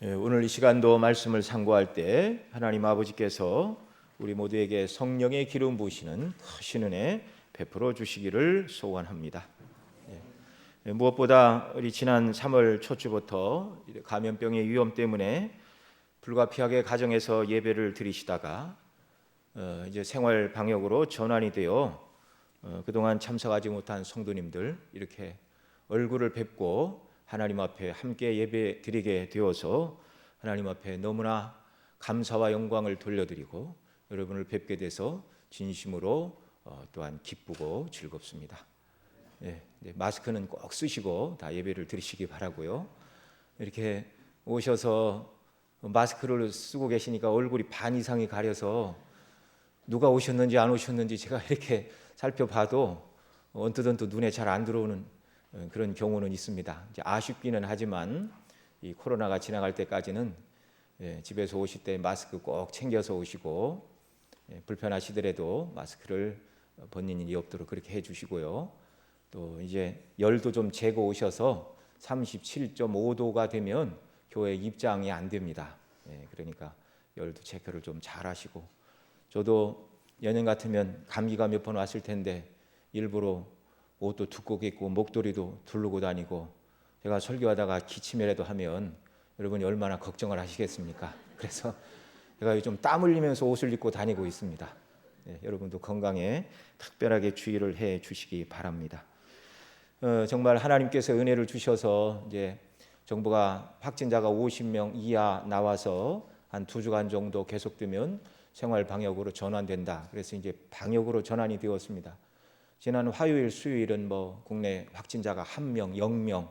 오늘 이 시간도 말씀을 상고할 때 하나님 아버지께서 우리 모두에게 성령의 기름 부으시는 크신 은혜 베풀어 주시기를 소원합니다. 무엇보다 우리 지난 3월 초주부터 감염병의 위험 때문에 불가피하게 가정에서 예배를 드리시다가 이제 생활 방역으로 전환이 되어 그동안 참석하지 못한 성도님들 이렇게 얼굴을 뵙고 하나님 앞에 함께 예배 드리게 되어서 하나님 앞에 너무나 감사와 영광을 돌려드리고 여러분을 뵙게 돼서 진심으로 또한 기쁘고 즐겁습니다. 마스크는 꼭 쓰시고 다 예배를 드리시기 바라고요. 이렇게 오셔서 마스크를 쓰고 계시니까 얼굴이 반 이상이 가려서 누가 오셨는지 안 오셨는지 제가 이렇게 살펴봐도 언뜻 눈에 잘 안 들어오는 그런 경우는 있습니다. 이제 아쉽기는 하지만 이 코로나가 지나갈 때까지는 집에서 오실 때 마스크 꼭 챙겨서 오시고 불편하시더라도 마스크를 벗는 일이 없도록 그렇게 해주시고요. 또 이제 열도 좀 재고 오셔서 37.5도가 되면 교회 입장이 안 됩니다. 그러니까 열도 체크를 좀 잘 하시고, 저도 예년 같으면 감기가 몇 번 왔을 텐데 일부러 옷도 두껍게 입고 목도리도 두르고 다니고, 제가 설교하다가 기침이라도 하면 여러분이 얼마나 걱정을 하시겠습니까? 그래서 제가 좀 땀 흘리면서 옷을 입고 다니고 있습니다. 여러분도 건강에 특별하게 주의를 해 주시기 바랍니다. 정말 하나님께서 은혜를 주셔서 이제 정부가 확진자가 50명 이하 나와서 한 2주간 정도 계속되면 생활 방역으로 전환된다. 그래서 이제 방역으로 전환이 되었습니다. 지난 화요일, 수요일은 국내 확진자가 1명, 0명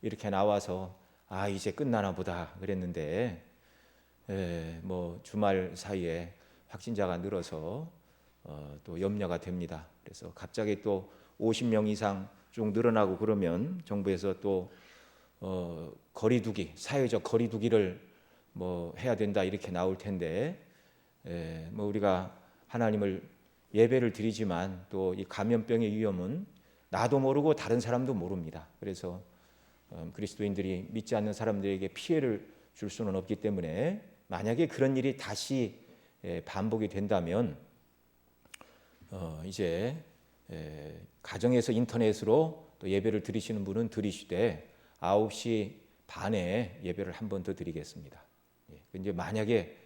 이렇게 나와서 이제 끝나나 보다 그랬는데 주말 사이에 확진자가 늘어서 또 염려가 됩니다. 그래서 갑자기 또 50명 이상 쭉 늘어나고 그러면 정부에서 또 거리두기, 사회적 거리두기를 해야 된다 이렇게 나올 텐데, 우리가 하나님을 예배를 드리지만 또 이 감염병의 위험은 나도 모르고 다른 사람도 모릅니다. 그래서 그리스도인들이 믿지 않는 사람들에게 피해를 줄 수는 없기 때문에 만약에 그런 일이 다시 반복이 된다면 이제 가정에서 인터넷으로 또 예배를 드리시는 분은 드리시되 9시 반에 예배를 한 번 더 드리겠습니다. 이제 만약에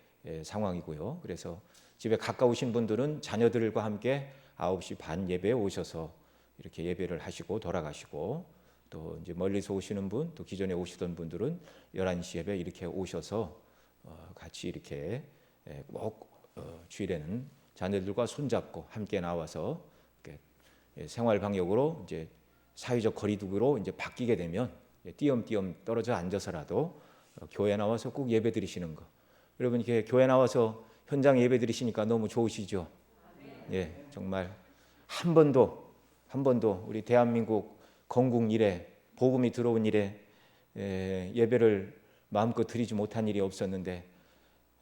상황이고요. 그래서 집에 가까우신 분들은 자녀들과 함께 9시 반 예배에 오셔서 이렇게 예배를 하시고 돌아가시고, 또 이제 멀리서 오시는 분, 또 기존에 오시던 분들은 11시 예배 이렇게 오셔서 같이 이렇게 꼭 주일에는 자녀들과 손잡고 함께 나와서 이렇게 생활 방역으로 이제 사회적 거리두기로 이제 바뀌게 되면 띄엄띄엄 떨어져 앉아서라도 교회 나와서 꼭 예배 드리시는 거. 여러분 이렇게 교회 나와서 현장 예배 드리시니까 너무 좋으시죠? 정말 한 번도 우리 대한민국 건국 이래, 복음이 들어온 이래 예배를 마음껏 드리지 못한 일이 없었는데,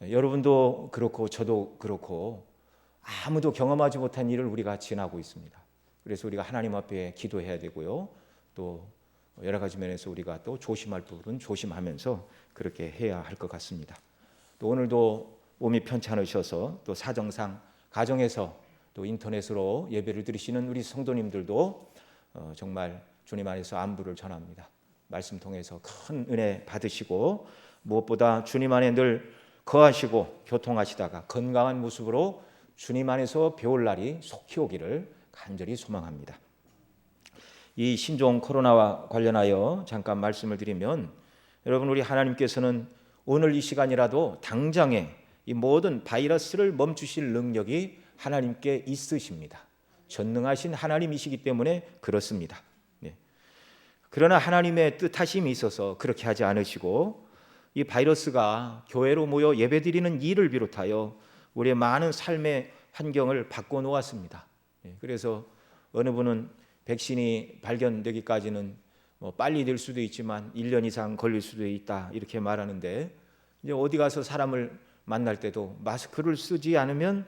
여러분도 그렇고 저도 그렇고 아무도 경험하지 못한 일을 우리가 지나고 있습니다. 그래서 우리가 하나님 앞에 기도해야 되고요. 또 여러 가지 면에서 우리가 또 조심할 부분은 조심하면서 그렇게 해야 할 것 같습니다. 또 오늘도 몸이 편찮으셔서 또 사정상 가정에서 또 인터넷으로 예배를 드리시는 우리 성도님들도 정말 주님 안에서 안부를 전합니다. 말씀 통해서 큰 은혜 받으시고, 무엇보다 주님 안에 늘 거하시고 교통하시다가 건강한 모습으로 주님 안에서 배울 날이 속히 오기를 간절히 소망합니다. 이 신종 코로나와 관련하여 잠깐 말씀을 드리면, 여러분 우리 하나님께서는 오늘 이 시간이라도 당장에 이 모든 바이러스를 멈추실 능력이 하나님께 있으십니다. 전능하신 하나님이시기 때문에 그렇습니다. 그러나 하나님의 뜻하심이 있어서 그렇게 하지 않으시고, 이 바이러스가 교회로 모여 예배드리는 일을 비롯하여 우리의 많은 삶의 환경을 바꿔놓았습니다. 그래서 어느 분은 백신이 발견되기까지는 빨리 될 수도 있지만 1년 이상 걸릴 수도 있다 이렇게 말하는데, 이제 어디 가서 사람을 만날 때도 마스크를 쓰지 않으면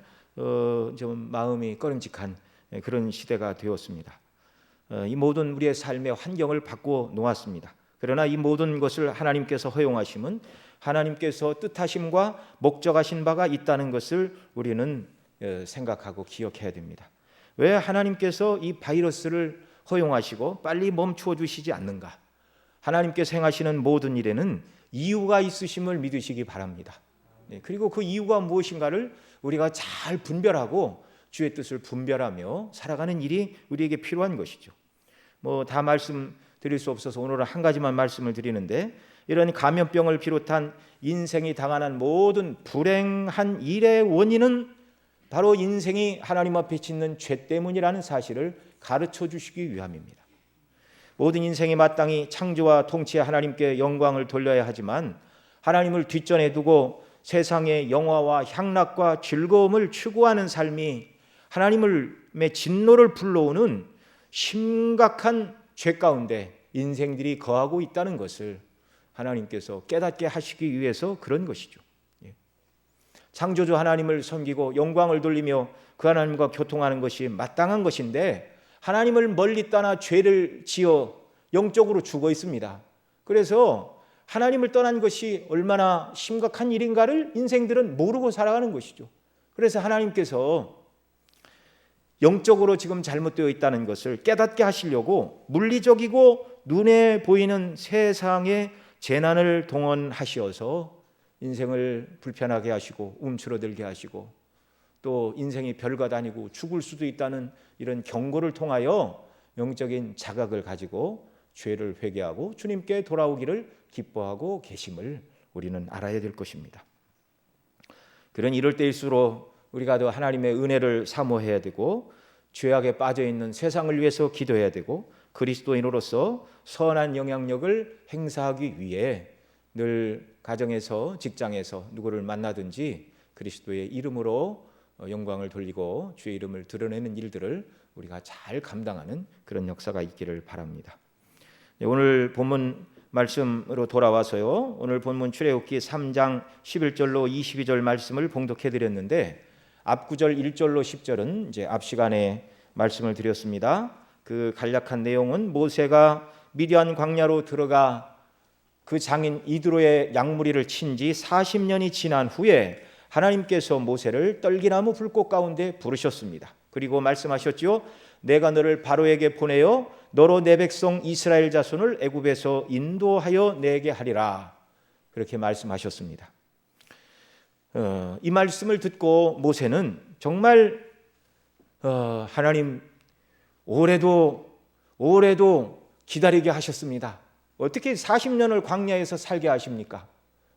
좀 마음이 꺼림직한 그런 시대가 되었습니다. 이 모든 우리의 삶의 환경을 바꿔 놓았습니다. 그러나 이 모든 것을 하나님께서 허용하심은 하나님께서 뜻하심과 목적하신 바가 있다는 것을 우리는 생각하고 기억해야 됩니다. 왜 하나님께서 이 바이러스를 허용하시고 빨리 멈추어 주시지 않는가? 하나님께서 행하시는 모든 일에는 이유가 있으심을 믿으시기 바랍니다. 그리고 그 이유가 무엇인가를 우리가 잘 분별하고 주의 뜻을 분별하며 살아가는 일이 우리에게 필요한 것이죠. 다 말씀드릴 수 없어서 오늘은 한 가지만 말씀을 드리는데, 이런 감염병을 비롯한 인생이 당하는 모든 불행한 일의 원인은 바로 인생이 하나님 앞에 짓는 죄 때문이라는 사실을 가르쳐 주시기 위함입니다. 모든 인생이 마땅히 창조와 통치의 하나님께 영광을 돌려야 하지만 하나님을 뒷전에 두고 세상의 영화와 향락과 즐거움을 추구하는 삶이 하나님의 진노를 불러오는 심각한 죄 가운데 인생들이 거하고 있다는 것을 하나님께서 깨닫게 하시기 위해서 그런 것이죠. 창조주 하나님을 섬기고 영광을 돌리며 그 하나님과 교통하는 것이 마땅한 것인데 하나님을 멀리 떠나 죄를 지어 영적으로 죽어 있습니다. 그래서 하나님을 떠난 것이 얼마나 심각한 일인가를 인생들은 모르고 살아가는 것이죠. 그래서 하나님께서 영적으로 지금 잘못되어 있다는 것을 깨닫게 하시려고 물리적이고 눈에 보이는 세상의 재난을 동원하시어서 인생을 불편하게 하시고 움츠러들게 하시고 또 인생이 별과 다니고 죽을 수도 있다는 이런 경고를 통하여 영적인 자각을 가지고 죄를 회개하고 주님께 돌아오기를 기뻐하고 계심을 우리는 알아야 될 것입니다. 그런 이럴 때일수록 우리가 더 하나님의 은혜를 사모해야 되고 죄악에 빠져있는 세상을 위해서 기도해야 되고 그리스도인으로서 선한 영향력을 행사하기 위해 늘 가정에서 직장에서 누구를 만나든지 그리스도의 이름으로 영광을 돌리고 주의 이름을 드러내는 일들을 우리가 잘 감당하는 그런 역사가 있기를 바랍니다. 오늘 본문 말씀으로 돌아와서요. 오늘 본문 출애굽기 3장 11절로 22절 말씀을 봉독해 드렸는데 앞 구절 1절로 10절은 이제 앞 시간에 말씀을 드렸습니다. 그 간략한 내용은 모세가 미디안 광야로 들어가 그 장인 이드로의 양무리를 친 지 40년이 지난 후에 하나님께서 모세를 떨기나무 불꽃 가운데 부르셨습니다. 그리고 말씀하셨지요. 내가 너를 바로에게 보내어 너로 내 백성 이스라엘 자손을 애굽에서 인도하여 내게 하리라. 그렇게 말씀하셨습니다. 이 말씀을 듣고 모세는 정말 하나님 오래도 기다리게 하셨습니다. 어떻게 40년을 광야에서 살게 하십니까?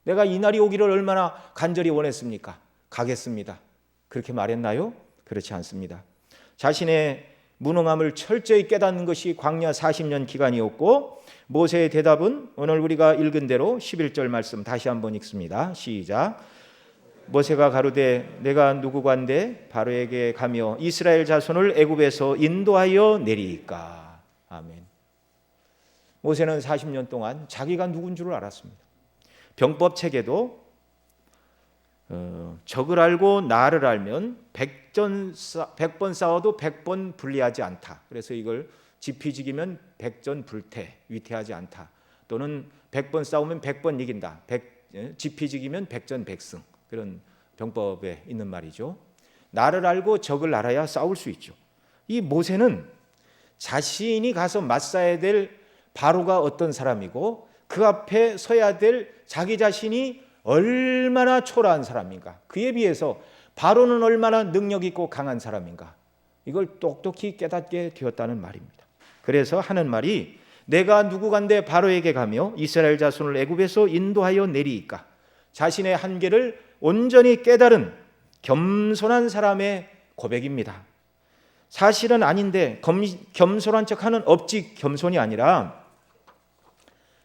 내가 이 날이 오기를 얼마나 간절히 원했습니까? 가겠습니다. 그렇게 말했나요? 그렇지 않습니다. 자신의 무능함을 철저히 깨닫는 것이 광야 40년 기간이었고 모세의 대답은 오늘 우리가 읽은 대로 11절 말씀 다시 한번 읽습니다. 시작. 모세가 가로되 내가 누구관데 바로에게 가며 이스라엘 자손을 애굽에서 인도하여 내리이까. 아멘. 모세는 40년 동안 자기가 누군 줄 알았습니다. 병법 책에도 적을 알고 나를 알면 100번 싸워도 100번 불리하지 않다. 그래서 이걸 지피지기면 100전 불태, 위태하지 않다. 또는 100번 싸우면 100번 이긴다. 지피지기면 100전 백승. 그런 병법에 있는 말이죠. 나를 알고 적을 알아야 싸울 수 있죠. 이 모세는 자신이 가서 맞서야 될 바로가 어떤 사람이고 그 앞에 서야 될 자기 자신이 얼마나 초라한 사람인가, 그에 비해서 바로는 얼마나 능력 있고 강한 사람인가, 이걸 똑똑히 깨닫게 되었다는 말입니다. 그래서 하는 말이 내가 누구간데 바로에게 가며 이스라엘 자손을 애굽에서 인도하여 내리이까. 자신의 한계를 온전히 깨달은 겸손한 사람의 고백입니다. 사실은 아닌데 겸손한 척하는 업직 겸손이 아니라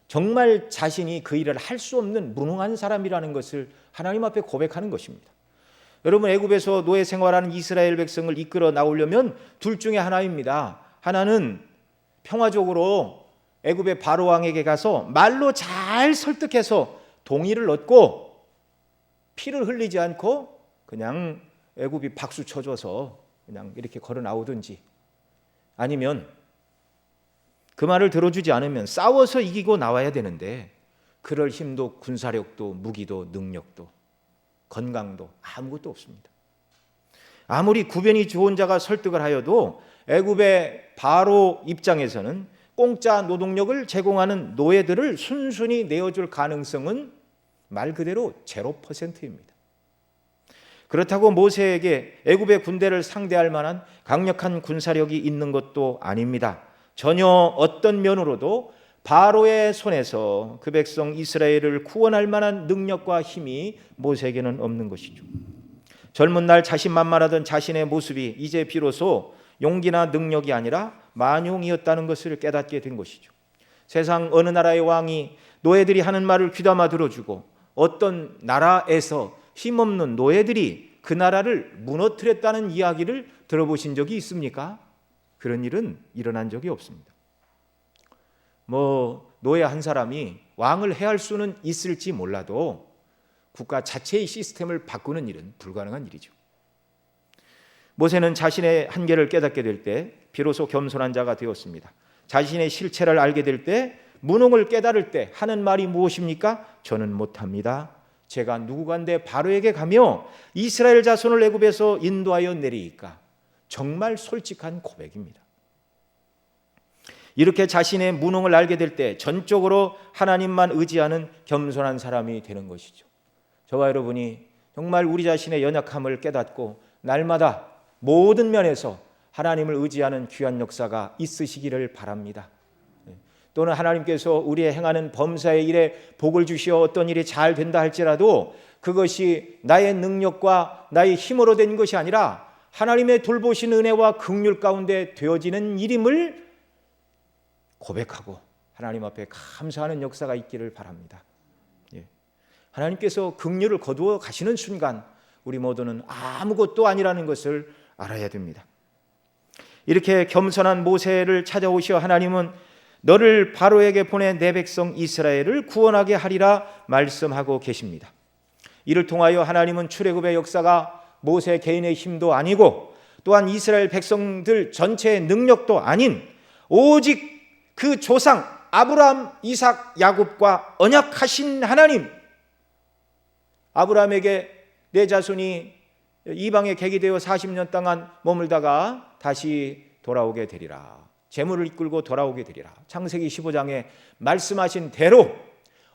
정말 자신이 그 일을 할 수 없는 무능한 사람이라는 것을 하나님 앞에 고백하는 것입니다. 여러분, 애굽에서 노예 생활하는 이스라엘 백성을 이끌어 나오려면 둘 중에 하나입니다. 하나는 평화적으로 애굽의 바로 왕에게 가서 말로 잘 설득해서 동의를 얻고 피를 흘리지 않고 그냥 애굽이 박수 쳐줘서 그냥 이렇게 걸어 나오든지, 아니면 그 말을 들어주지 않으면 싸워서 이기고 나와야 되는데 그럴 힘도 군사력도 무기도 능력도 건강도 아무것도 없습니다. 아무리 구변이 좋은 자가 설득을 하여도 애굽의 바로 입장에서는 공짜 노동력을 제공하는 노예들을 순순히 내어줄 가능성은 말 그대로 0%입니다. 그렇다고 모세에게 애굽의 군대를 상대할 만한 강력한 군사력이 있는 것도 아닙니다. 전혀 어떤 면으로도 바로의 손에서 그 백성 이스라엘을 구원할 만한 능력과 힘이 모세에게는 없는 것이죠. 젊은 날 자신만만하던 자신의 모습이 이제 비로소 용기나 능력이 아니라 만용이었다는 것을 깨닫게 된 것이죠. 세상 어느 나라의 왕이 노예들이 하는 말을 귀담아 들어주고 어떤 나라에서 힘없는 노예들이 그 나라를 무너뜨렸다는 이야기를 들어보신 적이 있습니까? 그런 일은 일어난 적이 없습니다. 노예 한 사람이 왕을 해할 수는 있을지 몰라도 국가 자체의 시스템을 바꾸는 일은 불가능한 일이죠. 모세는 자신의 한계를 깨닫게 될 때 비로소 겸손한 자가 되었습니다. 자신의 실체를 알게 될 때, 무능을 깨달을 때 하는 말이 무엇입니까? 저는 못합니다. 제가 누구간데 바로에게 가며 이스라엘 자손을 애굽에서 인도하여 내리이까. 정말 솔직한 고백입니다. 이렇게 자신의 무능을 알게 될 때 전적으로 하나님만 의지하는 겸손한 사람이 되는 것이죠. 저와 여러분이 정말 우리 자신의 연약함을 깨닫고 날마다 모든 면에서 하나님을 의지하는 귀한 역사가 있으시기를 바랍니다. 또는 하나님께서 우리의 행하는 범사의 일에 복을 주시어 어떤 일이 잘 된다 할지라도 그것이 나의 능력과 나의 힘으로 된 것이 아니라 하나님의 돌보신 은혜와 긍휼 가운데 되어지는 일임을 고백하고 하나님 앞에 감사하는 역사가 있기를 바랍니다. 하나님께서 긍휼을 거두어 가시는 순간 우리 모두는 아무것도 아니라는 것을 알아야 됩니다. 이렇게 겸손한 모세를 찾아오시어 하나님은 너를 바로에게 보내 내 백성 이스라엘을 구원하게 하리라 말씀하고 계십니다. 이를 통하여 하나님은 출애굽의 역사가 모세 개인의 힘도 아니고 또한 이스라엘 백성들 전체의 능력도 아닌 오직 그 조상 아브라함, 이삭, 야곱과 언약하신 하나님, 아브라함에게 내 자손이 이방에 객이 되어 40년 동안 머물다가 다시 돌아오게 되리라. 재물을 이끌고 돌아오게 되리라. 창세기 15장에 말씀하신 대로,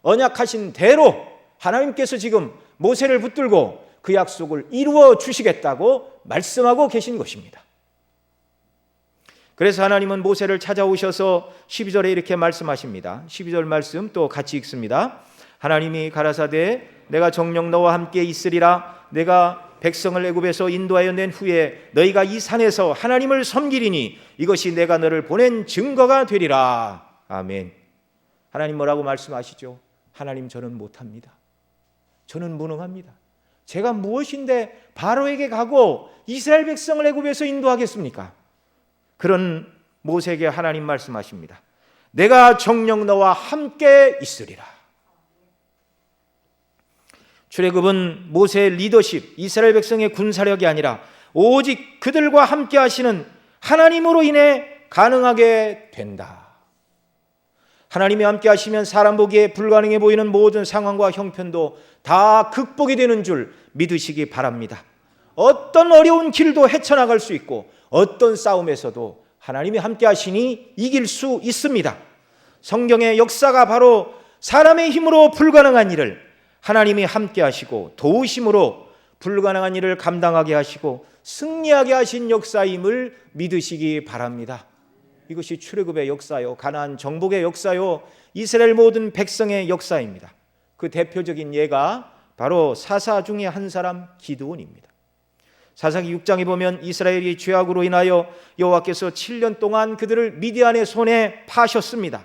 언약하신 대로 하나님께서 지금 모세를 붙들고 그 약속을 이루어 주시겠다고 말씀하고 계신 것입니다. 그래서 하나님은 모세를 찾아오셔서 12절에 이렇게 말씀하십니다. 12절 말씀 또 같이 읽습니다. 하나님이 가라사대 내가 정녕 너와 함께 있으리라. 내가 백성을 애굽에서 인도하여 낸 후에 너희가 이 산에서 하나님을 섬기리니 이것이 내가 너를 보낸 증거가 되리라. 아멘. 하나님 뭐라고 말씀하시죠? 하나님 저는 못합니다. 저는 무능합니다. 제가 무엇인데 바로에게 가고 이스라엘 백성을 애굽에서 인도하겠습니까? 그런 모세에게 하나님 말씀하십니다. 내가 정녕 너와 함께 있으리라. 출애굽은 모세의 리더십, 이스라엘 백성의 군사력이 아니라 오직 그들과 함께 하시는 하나님으로 인해 가능하게 된다. 하나님이 함께 하시면 사람 보기에 불가능해 보이는 모든 상황과 형편도 다 극복이 되는 줄 믿으시기 바랍니다. 어떤 어려운 길도 헤쳐나갈 수 있고 어떤 싸움에서도 하나님이 함께 하시니 이길 수 있습니다. 성경의 역사가 바로 사람의 힘으로 불가능한 일을 하나님이 함께 하시고 도우심으로 불가능한 일을 감당하게 하시고 승리하게 하신 역사임을 믿으시기 바랍니다. 이것이 출애굽의 역사요, 가나안 정복의 역사요, 이스라엘 모든 백성의 역사입니다. 그 대표적인 예가 바로 사사 중에 한 사람 기드온입니다. 사사기 6장에 보면 이스라엘이 죄악으로 인하여 여호와께서 7년 동안 그들을 미디안의 손에 파셨습니다.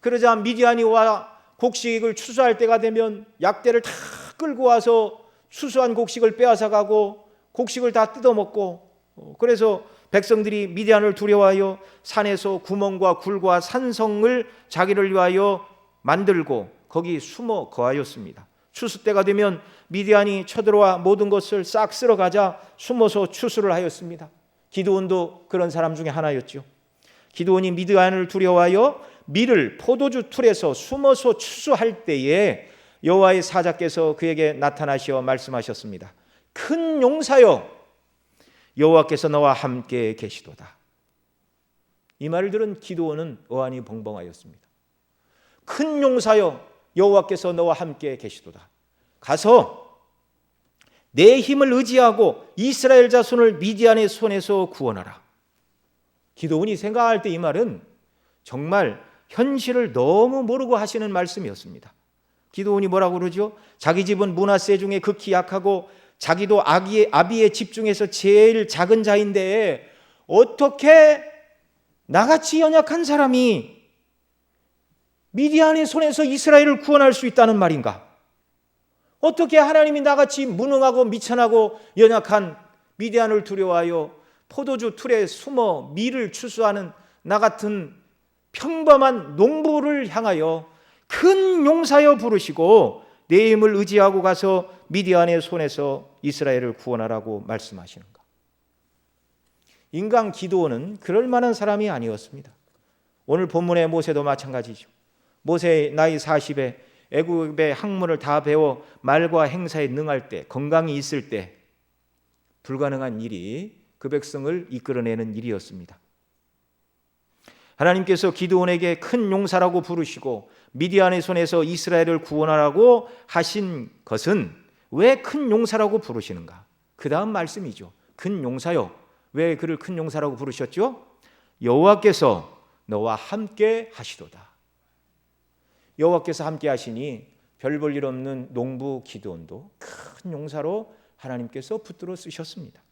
그러자 미디안이 와 곡식을 추수할 때가 되면 약대를 다 끌고 와서 추수한 곡식을 빼앗아 가고 곡식을 다 뜯어먹고, 그래서 백성들이 미디안을 두려워하여 산에서 구멍과 굴과 산성을 자기를 위하여 만들고 거기 숨어 거하였습니다. 추수 때가 되면 미디안이 쳐들어와 모든 것을 싹 쓸어가자 숨어서 추수를 하였습니다. 기드온도 그런 사람 중에 하나였죠. 기드온이 미드안을 두려워하여 밀을 포도주 틀에서 숨어서 추수할 때에 여호와의 사자께서 그에게 나타나시어 말씀하셨습니다. 큰 용사여, 여호와께서 너와 함께 계시도다. 이 말을 들은 기드온은 어안이 벙벙하였습니다. 큰 용사여, 여호와께서 너와 함께 계시도다. 가서 내 힘을 의지하고 이스라엘 자손을 미디안의 손에서 구원하라. 기드온이 생각할 때 이 말은 정말 현실을 너무 모르고 하시는 말씀이었습니다. 기드온이 뭐라고 그러죠? 자기 집은 므낫세 중에 극히 약하고 자기도 아비의 집 중에서 제일 작은 자인데 어떻게 나같이 연약한 사람이 미디안의 손에서 이스라엘을 구원할 수 있다는 말인가? 어떻게 하나님이 나같이 무능하고 미천하고 연약한 미디안을 두려워하여 포도주 틀에 숨어 밀을 추수하는 나 같은 평범한 농부를 향하여 큰 용사여 부르시고 내 힘을 의지하고 가서 미디안의 손에서 이스라엘을 구원하라고 말씀하시는가? 인간 기드온은 그럴 만한 사람이 아니었습니다. 오늘 본문의 모세도 마찬가지죠. 모세 나이 40에 애굽의 학문을 다 배워 말과 행사에 능할 때, 건강이 있을 때 불가능한 일이 그 백성을 이끌어내는 일이었습니다. 하나님께서 기드온에게 큰 용사라고 부르시고 미디안의 손에서 이스라엘을 구원하라고 하신 것은 왜 큰 용사라고 부르시는가? 그 다음 말씀이죠. 큰 용사요. 왜 그를 큰 용사라고 부르셨죠? 여호와께서 너와 함께 하시도다. 여호와께서 함께 하시니 별 볼 일 없는 농부 기드온도 큰 용사로 하나님께서 붙들어 쓰셨습니다.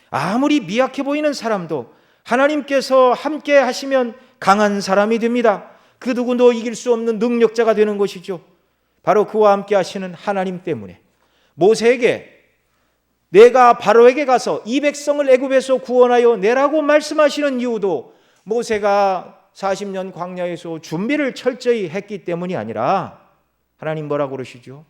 아무리 미약해 보이는 사람도 하나님께서 함께 하시면 강한 사람이 됩니다. 그 누구도 이길 수 없는 능력자가 되는 것이죠. 바로 그와 함께 하시는 하나님 때문에 모세에게 내가 바로에게 가서 이 백성을 애굽에서 구원하여 내라고 말씀하시는 이유도 모세가 40년 광야에서 준비를 철저히 했기 때문이 아니라 하나님 뭐라고 그러시죠?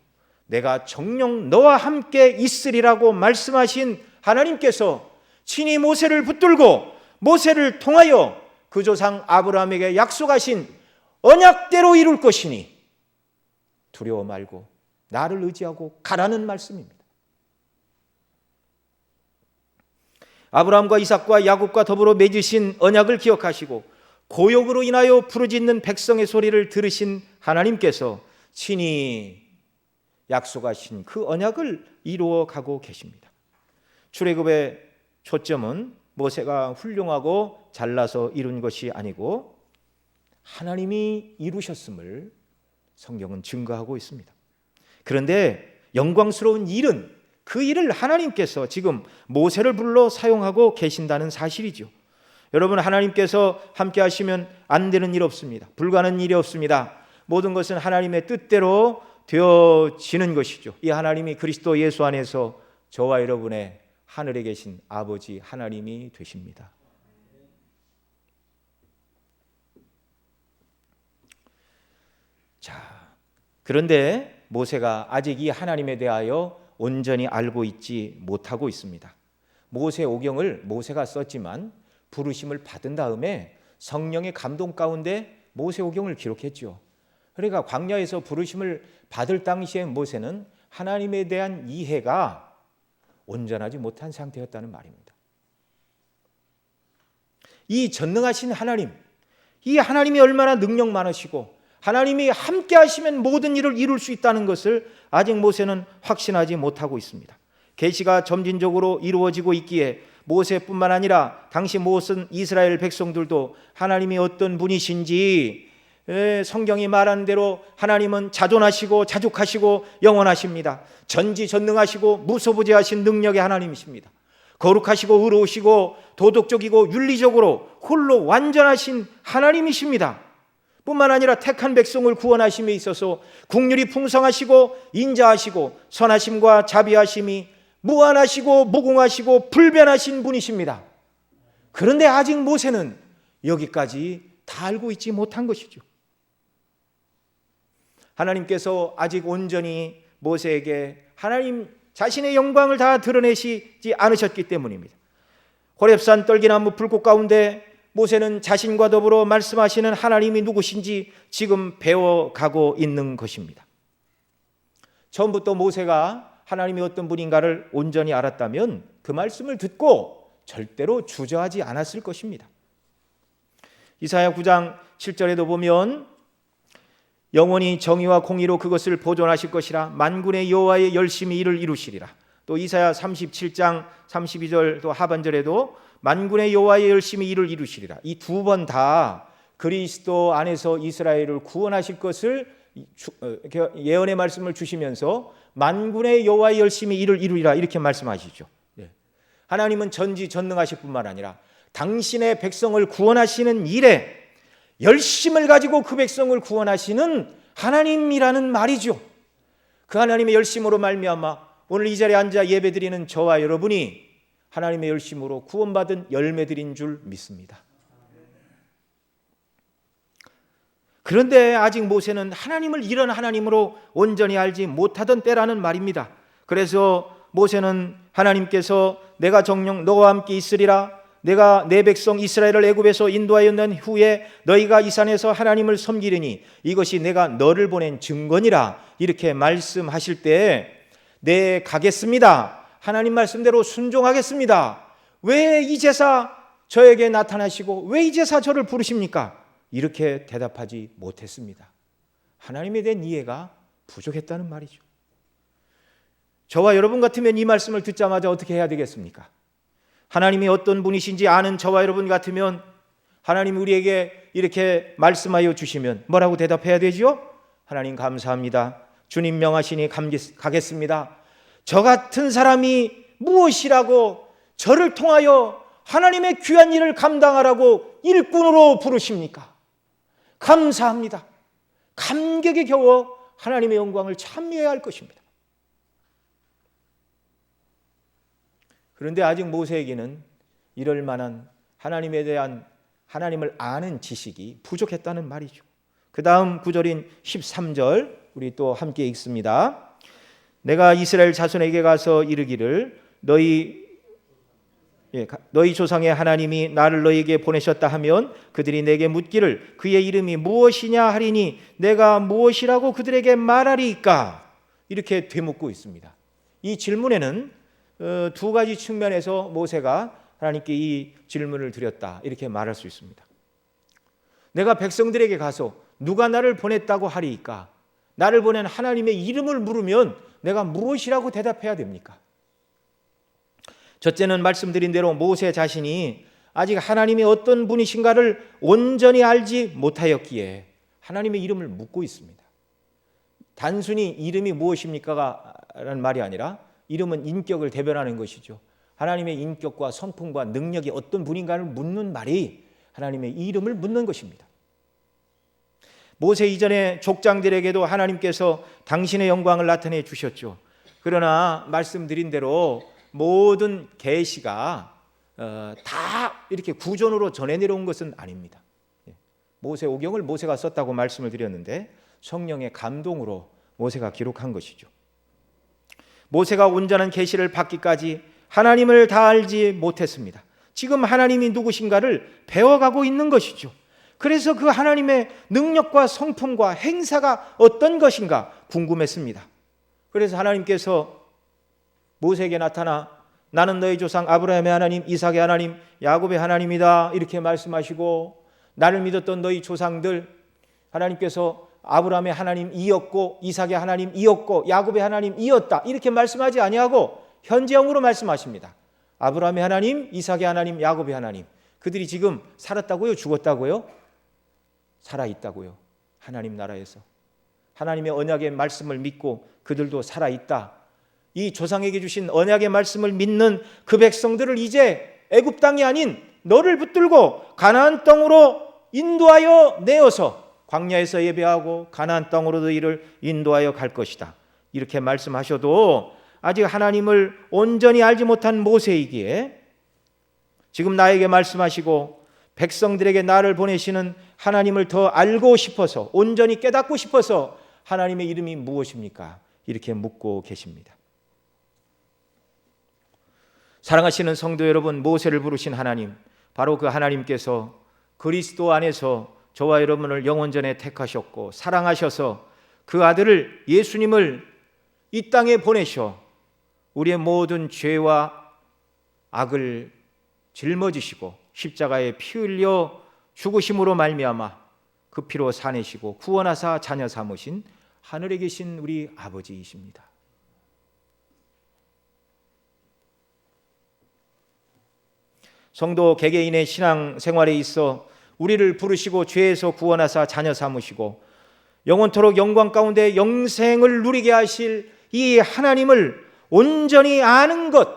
내가 정녕 너와 함께 있으리라고 말씀하신 하나님께서 친히 모세를 붙들고 모세를 통하여 그 조상 아브라함에게 약속하신 언약대로 이룰 것이니 두려워 말고 나를 의지하고 가라는 말씀입니다. 아브라함과 이삭과 야곱과 더불어 맺으신 언약을 기억하시고 고역으로 인하여 부르짖는 백성의 소리를 들으신 하나님께서 친히 약속하신 그 언약을 이루어 가고 계십니다. 출애굽의 초점은 모세가 훌륭하고 잘나서 이룬 것이 아니고 하나님이 이루셨음을 성경은 증거하고 있습니다. 그런데 영광스러운 일은 그 일을 하나님께서 지금 모세를 불러 사용하고 계신다는 사실이죠. 여러분, 하나님께서 함께 하시면 안 되는 일 없습니다. 불가능한 일이 없습니다. 모든 것은 하나님의 뜻대로 되어지는 것이죠. 이 하나님이 그리스도 예수 안에서 저와 여러분의 하늘에 계신 아버지 하나님이 되십니다. 자, 그런데 모세가 아직 이 하나님에 대하여 온전히 알고 있지 못하고 있습니다. 모세 오경을 모세가 썼지만 부르심을 받은 다음에 성령의 감동 가운데 모세 오경을 기록했죠. 그러니까 광야에서 부르심을 받을 당시에 모세는 하나님에 대한 이해가 온전하지 못한 상태였다는 말입니다. 이 전능하신 하나님, 이 하나님이 얼마나 능력 많으시고 하나님이 함께 하시면 모든 일을 이룰 수 있다는 것을 아직 모세는 확신하지 못하고 있습니다. 계시가 점진적으로 이루어지고 있기에 모세뿐만 아니라 당시 모든 이스라엘 백성들도 하나님이 어떤 분이신지 성경이 말한 대로 하나님은 자존하시고 자족하시고 영원하십니다. 전지전능하시고 무소부재하신 능력의 하나님이십니다. 거룩하시고 의로우시고 도덕적이고 윤리적으로 홀로 완전하신 하나님이십니다. 뿐만 아니라 택한 백성을 구원하심에 있어서 국률이 풍성하시고 인자하시고 선하심과 자비하심이 무한하시고 무궁하시고 불변하신 분이십니다. 그런데 아직 모세는 여기까지 다 알고 있지 못한 것이죠. 하나님께서 아직 온전히 모세에게 하나님 자신의 영광을 다 드러내시지 않으셨기 때문입니다. 호렙산 떨기나무 불꽃 가운데 모세는 자신과 더불어 말씀하시는 하나님이 누구신지 지금 배워가고 있는 것입니다. 처음부터 모세가 하나님이 어떤 분인가를 온전히 알았다면 그 말씀을 듣고 절대로 주저하지 않았을 것입니다. 이사야 9장 7절에도 보면 영원히 정의와 공의로 그것을 보존하실 것이라 만군의 여호와의 열심히 이를 이루시리라. 또 이사야 37장 32절 또 하반절에도 만군의 여호와의 열심히 이를 이루시리라. 이 두 번 다 그리스도 안에서 이스라엘을 구원하실 것을 예언의 말씀을 주시면서 만군의 여호와의 열심히 이를 이루리라 이렇게 말씀하시죠. 하나님은 전지전능하실 뿐만 아니라 당신의 백성을 구원하시는 일에 열심을 가지고 그 백성을 구원하시는 하나님이라는 말이죠. 그 하나님의 열심으로 말미암아 오늘 이 자리에 앉아 예배드리는 저와 여러분이 하나님의 열심으로 구원받은 열매들인 줄 믿습니다. 그런데 아직 모세는 하나님을 이런 하나님으로 온전히 알지 못하던 때라는 말입니다. 그래서 모세는 하나님께서 내가 정녕 너와 함께 있으리라, 내가 내 백성 이스라엘을 애굽에서 인도하여 낸 후에 너희가 이 산에서 하나님을 섬기리니 이것이 내가 너를 보낸 증거니라 이렇게 말씀하실 때 네 가겠습니다, 하나님 말씀대로 순종하겠습니다, 왜 이제사 저에게 나타나시고 왜 이제사 저를 부르십니까? 이렇게 대답하지 못했습니다. 하나님에 대한 이해가 부족했다는 말이죠. 저와 여러분 같으면 이 말씀을 듣자마자 어떻게 해야 되겠습니까? 하나님이 어떤 분이신지 아는 저와 여러분 같으면 하나님이 우리에게 이렇게 말씀하여 주시면 뭐라고 대답해야 되지요? 하나님 감사합니다. 주님 명하시니 가겠습니다. 저 같은 사람이 무엇이라고 저를 통하여 하나님의 귀한 일을 감당하라고 일꾼으로 부르십니까? 감사합니다. 감격에 겨워 하나님의 영광을 찬미해야 할 것입니다. 그런데 아직 모세에게는 이럴 만한 하나님에 대한 하나님을 아는 지식이 부족했다는 말이죠. 그 다음 구절인 13절 우리 또 함께 읽습니다. 내가 이스라엘 자손에게 가서 이르기를 너희 조상의 하나님이 나를 너희에게 보내셨다 하면 그들이 내게 묻기를 그의 이름이 무엇이냐 하리니 내가 무엇이라고 그들에게 말하리이까? 이렇게 되묻고 있습니다. 이 질문에는 두 가지 측면에서 모세가 하나님께 이 질문을 드렸다 이렇게 말할 수 있습니다. 내가 백성들에게 가서 누가 나를 보냈다고 하리이까? 나를 보낸 하나님의 이름을 물으면 내가 무엇이라고 대답해야 됩니까? 첫째는 말씀드린 대로 모세 자신이 아직 하나님이 어떤 분이신가를 온전히 알지 못하였기에 하나님의 이름을 묻고 있습니다. 단순히 이름이 무엇입니까? 라는 말이 아니라 이름은 인격을 대변하는 것이죠. 하나님의 인격과 성품과 능력이 어떤 분인가를 묻는 말이 하나님의 이름을 묻는 것입니다. 모세 이전의 족장들에게도 하나님께서 당신의 영광을 나타내 주셨죠. 그러나 말씀드린 대로 모든 계시가 다 이렇게 구전으로 전해 내려온 것은 아닙니다. 모세오경을 모세가 썼다고 말씀을 드렸는데 성령의 감동으로 모세가 기록한 것이죠. 모세가 온전한 계시를 받기까지 하나님을 다 알지 못했습니다. 지금 하나님이 누구신가를 배워가고 있는 것이죠. 그래서 그 하나님의 능력과 성품과 행사가 어떤 것인가 궁금했습니다. 그래서 하나님께서 모세에게 나타나 나는 너희 조상 아브라함의 하나님, 이삭의 하나님, 야곱의 하나님이다 이렇게 말씀하시고 나를 믿었던 너희 조상들 하나님께서 아브라함의 하나님이었고 이삭의 하나님이었고 야곱의 하나님이었다 이렇게 말씀하지 아니하고 현재형으로 말씀하십니다. 아브라함의 하나님, 이삭의 하나님, 야곱의 하나님. 그들이 지금 살았다고요? 죽었다고요? 살아있다고요. 하나님 나라에서 하나님의 언약의 말씀을 믿고 그들도 살아있다. 이 조상에게 주신 언약의 말씀을 믿는 그 백성들을 이제 애굽 땅이 아닌 너를 붙들고 가나안 땅으로 인도하여 내어서 광야에서 예배하고 가나안 땅으로 너희를 인도하여 갈 것이다. 이렇게 말씀하셔도 아직 하나님을 온전히 알지 못한 모세이기에 지금 나에게 말씀하시고 백성들에게 나를 보내시는 하나님을 더 알고 싶어서 온전히 깨닫고 싶어서 하나님의 이름이 무엇입니까? 이렇게 묻고 계십니다. 사랑하시는 성도 여러분, 모세를 부르신 하나님, 바로 그 하나님께서 그리스도 안에서 저와 여러분을 영원전에 택하셨고 사랑하셔서 그 아들을 예수님을 이 땅에 보내셔 우리의 모든 죄와 악을 짊어지시고 십자가에 피 흘려 죽으심으로 말미암아 그 피로 사내시고 구원하사 자녀 삼으신 하늘에 계신 우리 아버지이십니다. 성도 개개인의 신앙 생활에 있어 우리를 부르시고 죄에서 구원하사 자녀 삼으시고 영원토록 영광 가운데 영생을 누리게 하실 이 하나님을 온전히 아는 것,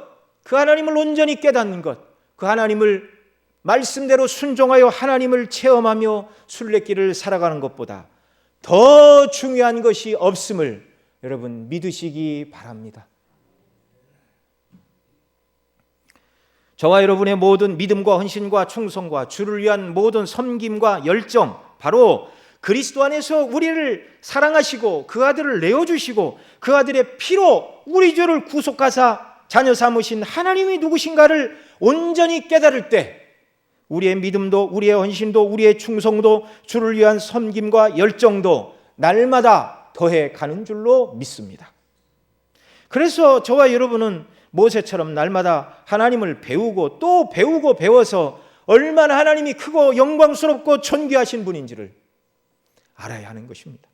그 하나님을 온전히 깨닫는 것, 그 하나님을 말씀대로 순종하여 하나님을 체험하며 순례길을 살아가는 것보다 더 중요한 것이 없음을 여러분 믿으시기 바랍니다. 저와 여러분의 모든 믿음과 헌신과 충성과 주를 위한 모든 섬김과 열정, 바로 그리스도 안에서 우리를 사랑하시고 그 아들을 내어주시고 그 아들의 피로 우리 죄를 구속하사 자녀 삼으신 하나님이 누구신가를 온전히 깨달을 때 우리의 믿음도 우리의 헌신도 우리의 충성도 주를 위한 섬김과 열정도 날마다 더해 가는 줄로 믿습니다. 그래서 저와 여러분은 모세처럼 날마다 하나님을 배우고 또 배우고 배워서 얼마나 하나님이 크고 영광스럽고 존귀하신 분인지를 알아야 하는 것입니다.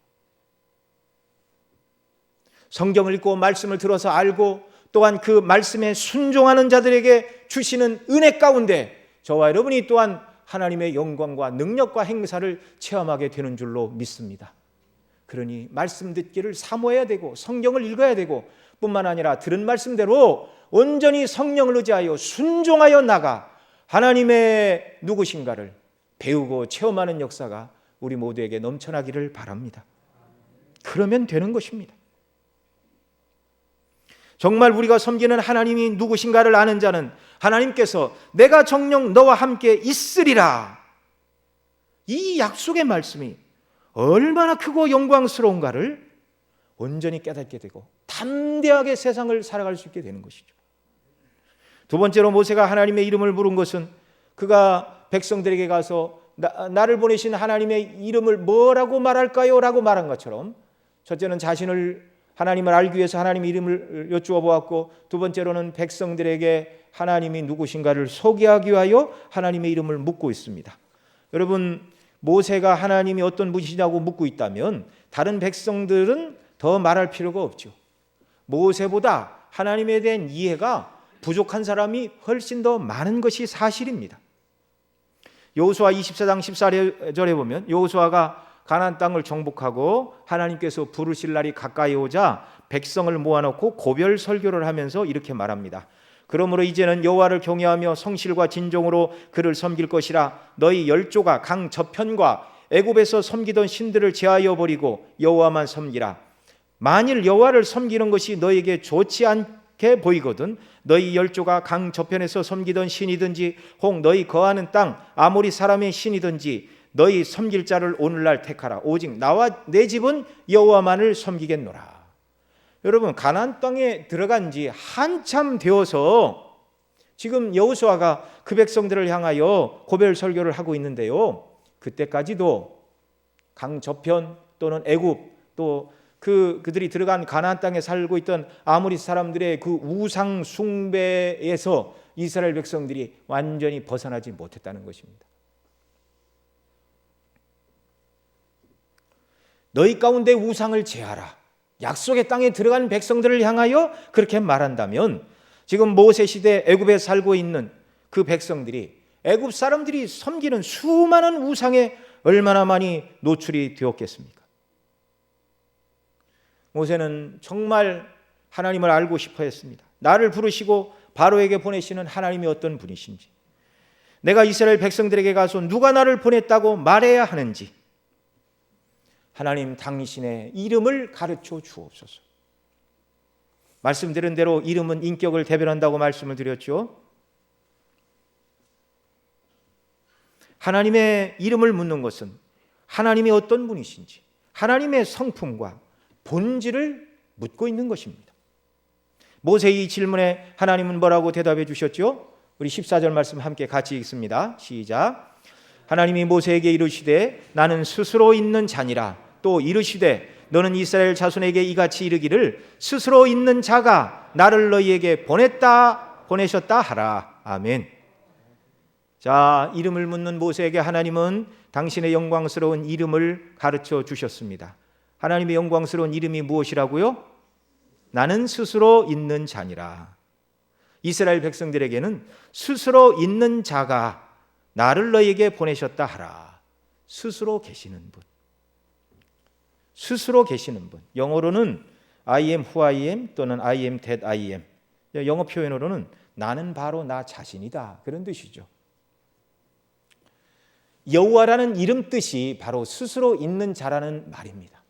성경을 읽고 말씀을 들어서 알고 또한 그 말씀에 순종하는 자들에게 주시는 은혜 가운데 저와 여러분이 또한 하나님의 영광과 능력과 행사를 체험하게 되는 줄로 믿습니다. 그러니 말씀 듣기를 사모해야 되고 성경을 읽어야 되고 뿐만 아니라 들은 말씀대로 온전히 성령을 의지하여 순종하여 나가 하나님의 누구신가를 배우고 체험하는 역사가 우리 모두에게 넘쳐나기를 바랍니다. 그러면 되는 것입니다. 정말 우리가 섬기는 하나님이 누구신가를 아는 자는 하나님께서 내가 정녕 너와 함께 있으리라, 이 약속의 말씀이 얼마나 크고 영광스러운가를 온전히 깨닫게 되고 담대하게 세상을 살아갈 수 있게 되는 것이죠. 두 번째로 모세가 하나님의 이름을 부른 것은 그가 백성들에게 가서 나를 보내신 하나님의 이름을 뭐라고 말할까요? 라고 말한 것처럼 첫째는 자신을 하나님을 알기 위해서 하나님의 이름을 여쭈어 보았고 두 번째로는 백성들에게 하나님이 누구신가를 소개하기 위하여 하나님의 이름을 묻고 있습니다. 여러분, 모세가 하나님이 어떤 분이시냐고 묻고 있다면 다른 백성들은 더 말할 필요가 없죠. 모세보다 하나님에 대한 이해가 부족한 사람이 훨씬 더 많은 것이 사실입니다. 여호수아 24장 14절에 보면 여호수아가 가나안 땅을 정복하고 하나님께서 부르실 날이 가까이 오자 백성을 모아놓고 고별 설교를 하면서 이렇게 말합니다. 그러므로 이제는 여호와를 경외하며 성실과 진정으로 그를 섬길 것이라. 너희 열조가 강 저편과 애굽에서 섬기던 신들을 제하여 버리고 여호와만 섬기라. 만일 여호와를 섬기는 것이 너에게 좋지 않게 보이거든 너희 열조가 강 저편에서 섬기던 신이든지 혹 너희 거하는 땅 아모리 사람의 신이든지 너희 섬길 자를 오늘날 택하라. 오직 나와 내 집은 여호와만을 섬기겠노라. 여러분, 가나안 땅에 들어간 지 한참 되어서 지금 여호수아가 그 백성들을 향하여 고별 설교를 하고 있는데요, 그때까지도 강 저편 또는 애굽 또 그들이 들어간 가나안 땅에 살고 있던 아모리 사람들의 그 우상 숭배에서 이스라엘 백성들이 완전히 벗어나지 못했다는 것입니다. 너희 가운데 우상을 제하라. 약속의 땅에 들어간 백성들을 향하여 그렇게 말한다면 지금 모세 시대 애굽에 살고 있는 그 백성들이 애굽 사람들이 섬기는 수많은 우상에 얼마나 많이 노출이 되었겠습니까? 모세는 정말 하나님을 알고 싶어 했습니다. 나를 부르시고 바로에게 보내시는 하나님이 어떤 분이신지, 내가 이스라엘 백성들에게 가서 누가 나를 보냈다고 말해야 하는지, 하나님 당신의 이름을 가르쳐 주옵소서. 말씀드린 대로 이름은 인격을 대변한다고 말씀을 드렸죠. 하나님의 이름을 묻는 것은 하나님이 어떤 분이신지, 하나님의 성품과 본질을 묻고 있는 것입니다. 모세의 이 질문에 하나님은 뭐라고 대답해 주셨죠? 우리 14절 말씀 함께 같이 읽습니다. 시작. 하나님이 모세에게 이르시되 나는 스스로 있는 자니라. 또 이르시되 너는 이스라엘 자손에게 이같이 이르기를 스스로 있는 자가 나를 너희에게 보내셨다 하라. 아멘. 자, 이름을 묻는 모세에게 하나님은 당신의 영광스러운 이름을 가르쳐 주셨습니다. 하나님의 영광스러운 이름이 무엇이라고요? 나는 스스로 있는 자니라. 이스라엘 백성들에게는 스스로 있는 자가 나를 너희에게 보내셨다 하라. 스스로 계시는 분. 스스로 계시는 분. 영어로는 I am who I am 또는 I am that I am. 영어 표현으로는 나는 바로 나 자신이다. 그런 뜻이죠. 여호와라는 이름 뜻이 바로 스스로 있는 자라는 말입니다.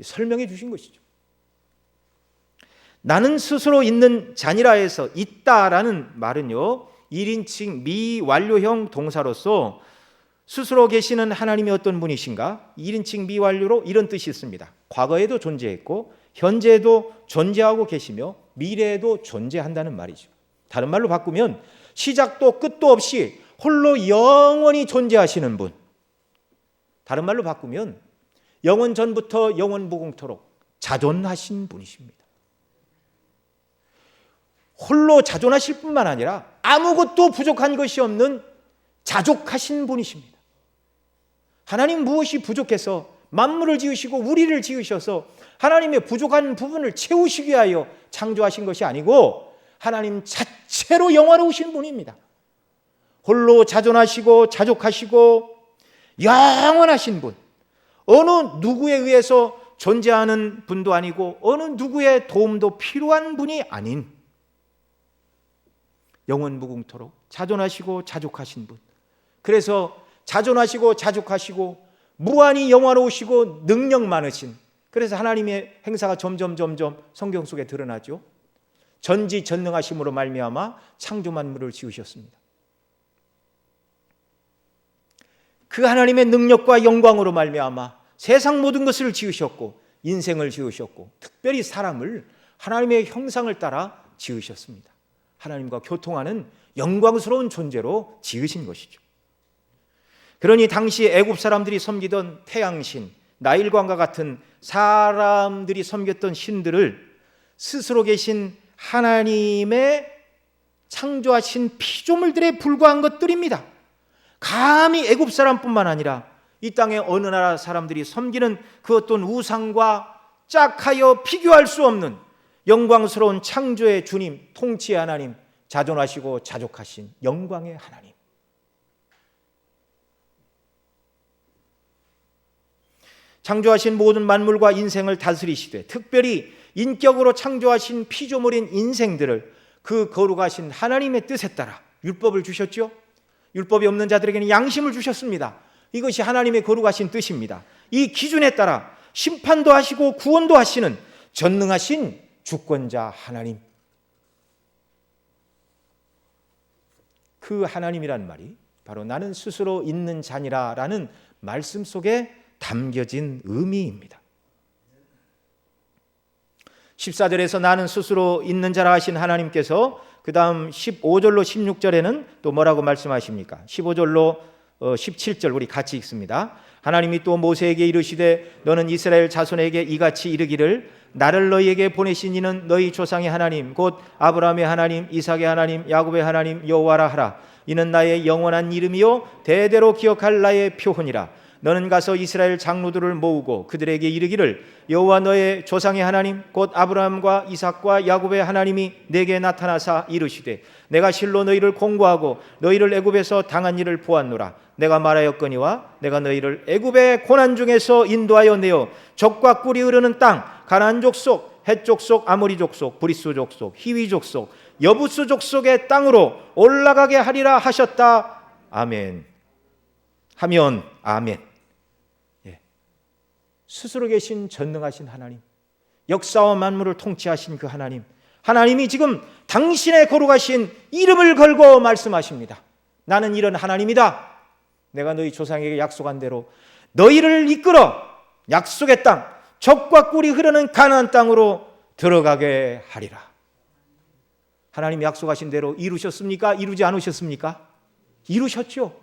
설명해 주신 것이죠. 나는 스스로 있는 자니라 해서 있다라는 말은요, 1인칭 미완료형 동사로서 스스로 계시는 하나님이 어떤 분이신가? 1인칭 미완료로 이런 뜻이 있습니다. 과거에도 존재했고 현재에도 존재하고 계시며 미래에도 존재한다는 말이죠. 다른 말로 바꾸면 시작도 끝도 없이 홀로 영원히 존재하시는 분. 다른 말로 바꾸면 영원 전부터 영원 무궁토록 자존하신 분이십니다. 홀로 자존하실 뿐만 아니라 아무것도 부족한 것이 없는 자족하신 분이십니다. 하나님 무엇이 부족해서 만물을 지으시고 우리를 지으셔서 하나님의 부족한 부분을 채우시기 위하여 창조하신 것이 아니고 하나님 자체로 영화로우신 분입니다. 홀로 자존하시고 자족하시고 영원하신 분. 어느 누구에 의해서 존재하는 분도 아니고 어느 누구의 도움도 필요한 분이 아닌 영원무궁토록 자존하시고 자족하신 분. 그래서 자존하시고 자족하시고 무한히 영화로우시고 능력 많으신, 그래서 하나님의 행사가 점점 성경 속에 드러나죠. 전지전능하심으로 말미암아 창조 만물을 지으셨습니다. 그 하나님의 능력과 영광으로 말미암아 세상 모든 것을 지으셨고 인생을 지으셨고 특별히 사람을 하나님의 형상을 따라 지으셨습니다. 하나님과 교통하는 영광스러운 존재로 지으신 것이죠. 그러니 당시 애굽 사람들이 섬기던 태양신, 나일광과 같은 사람들이 섬겼던 신들을 스스로 계신 하나님의 창조하신 피조물들에 불과한 것들입니다. 감히 애굽 사람뿐만 아니라 이 땅의 어느 나라 사람들이 섬기는 그 어떤 우상과 짝하여 비교할 수 없는 영광스러운 창조의 주님, 통치의 하나님, 자존하시고 자족하신 영광의 하나님. 창조하신 모든 만물과 인생을 다스리시되 특별히 인격으로 창조하신 피조물인 인생들을 그 거룩하신 하나님의 뜻에 따라 율법을 주셨죠. 율법이 없는 자들에게는 양심을 주셨습니다. 이것이 하나님의 거룩하신 뜻입니다. 이 기준에 따라 심판도 하시고 구원도 하시는 전능하신 주권자 하나님. 그 하나님이란 말이 바로 나는 스스로 있는 자니라라는 말씀 속에 담겨진 의미입니다. 14절에서 나는 스스로 있는 자라 하신 하나님께서 그 다음 15절로 16절에는 또 뭐라고 말씀하십니까? 15절로 17절 우리 같이 읽습니다. 하나님이 또 모세에게 이르시되 너는 이스라엘 자손에게 이같이 이르기를 나를 너희에게 보내신 이는 너희 조상의 하나님 곧 아브라함의 하나님 이삭의 하나님 야곱의 하나님 여호와라 하라. 이는 나의 영원한 이름이요 대대로 기억할 나의 표훈이라. 너는 가서 이스라엘 장로들을 모으고 그들에게 이르기를 여호와 너의 조상의 하나님 곧 아브라함과 이삭과 야곱의 하나님이 내게 나타나사 이르시되 내가 실로 너희를 공고하고 너희를 애굽에서 당한 일을 보았노라. 내가 말하였거니와 내가 너희를 애굽의 고난 중에서 인도하여 내어 젖과 꿀이 흐르는 땅 가나안 족속 헷 족속 아모리 족속 브리스 족속 히위 족속 여부스 족속의 땅으로 올라가게 하리라 하셨다. 아멘. 하면 아멘. 예. 스스로 계신 전능하신 하나님, 역사와 만물을 통치하신 그 하나님, 하나님이 지금 당신의 거룩하신 이름을 걸고 말씀하십니다. 나는 이런 하나님이다. 내가 너희 조상에게 약속한 대로 너희를 이끌어 약속의 땅, 젖과 꿀이 흐르는 가나안 땅으로 들어가게 하리라. 하나님 약속하신 대로 이루셨습니까? 이루지 않으셨습니까? 이루셨죠.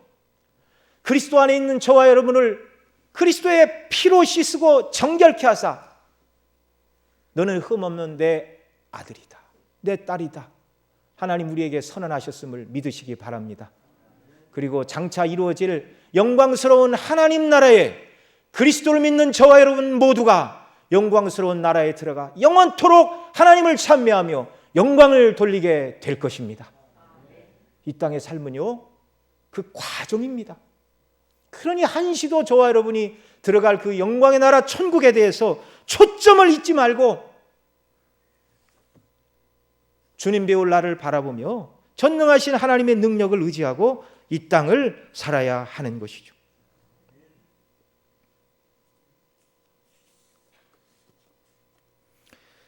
그리스도 안에 있는 저와 여러분을 그리스도의 피로 씻고 정결케 하사 너는 흠없는 내 아들이다, 내 딸이다. 하나님 우리에게 선언하셨음을 믿으시기 바랍니다. 그리고 장차 이루어질 영광스러운 하나님 나라에 그리스도를 믿는 저와 여러분 모두가 영광스러운 나라에 들어가 영원토록 하나님을 찬미하며 영광을 돌리게 될 것입니다. 이 땅의 삶은요, 그 과정입니다. 그러니 한시도 저와 여러분이 들어갈 그 영광의 나라 천국에 대해서 초점을 잊지 말고 주님 배울 나를 바라보며 전능하신 하나님의 능력을 의지하고 이 땅을 살아야 하는 것이죠.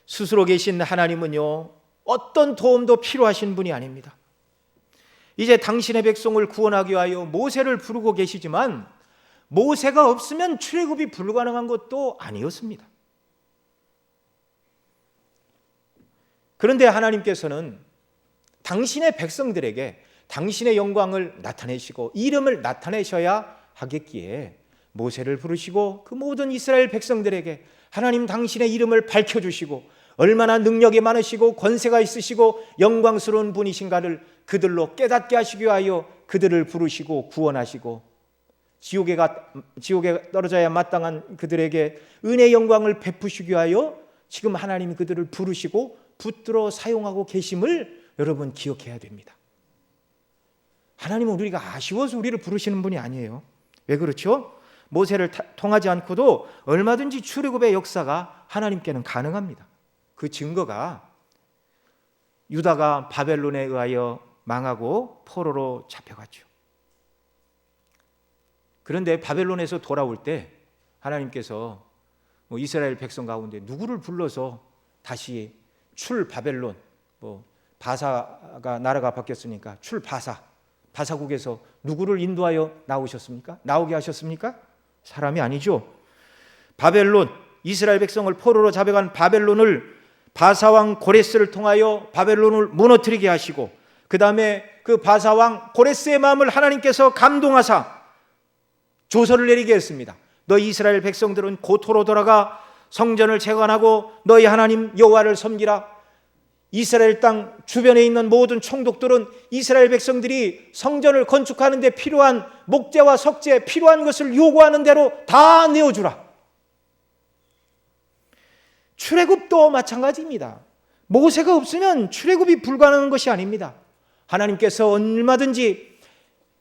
스스로 계신 하나님은요, 어떤 도움도 필요하신 분이 아닙니다. 이제 당신의 백성을 구원하기 위하여 모세를 부르고 계시지만 모세가 없으면 출애굽이 불가능한 것도 아니었습니다. 그런데 하나님께서는 당신의 백성들에게 당신의 영광을 나타내시고 이름을 나타내셔야 하겠기에 모세를 부르시고 그 모든 이스라엘 백성들에게 하나님 당신의 이름을 밝혀주시고 얼마나 능력이 많으시고 권세가 있으시고 영광스러운 분이신가를 그들로 깨닫게 하시기 위하여 그들을 부르시고 구원하시고 지옥에 떨어져야 마땅한 그들에게 은혜의 영광을 베푸시기 위하여 지금 하나님이 그들을 부르시고 붙들어 사용하고 계심을 여러분 기억해야 됩니다. 하나님은 우리가 아쉬워서 우리를 부르시는 분이 아니에요. 왜 그렇죠? 모세를 통하지 않고도 얼마든지 출애굽의 역사가 하나님께는 가능합니다. 그 증거가 유다가 바벨론에 의하여 망하고 포로로 잡혀갔죠. 그런데 바벨론에서 돌아올 때 하나님께서 이스라엘 백성 가운데 누구를 불러서 다시 출바벨론, 바사가 나라가 바뀌었으니까 바사국에서 누구를 인도하여 나오게 하셨습니까? 사람이 아니죠. 바벨론, 이스라엘 백성을 포로로 잡아간 바벨론을 바사왕 고레스를 통하여 바벨론을 무너뜨리게 하시고 그 다음에 그 바사왕 고레스의 마음을 하나님께서 감동하사 조서를 내리게 했습니다. 너희 이스라엘 백성들은 고토로 돌아가 성전을 재건하고 너희 하나님 여호와를 섬기라. 이스라엘 땅 주변에 있는 모든 총독들은 이스라엘 백성들이 성전을 건축하는 데 필요한 목재와 석재 필요한 것을 요구하는 대로 다 내어주라. 출애굽도 마찬가지입니다. 모세가 없으면 출애굽이 불가능한 것이 아닙니다. 하나님께서 얼마든지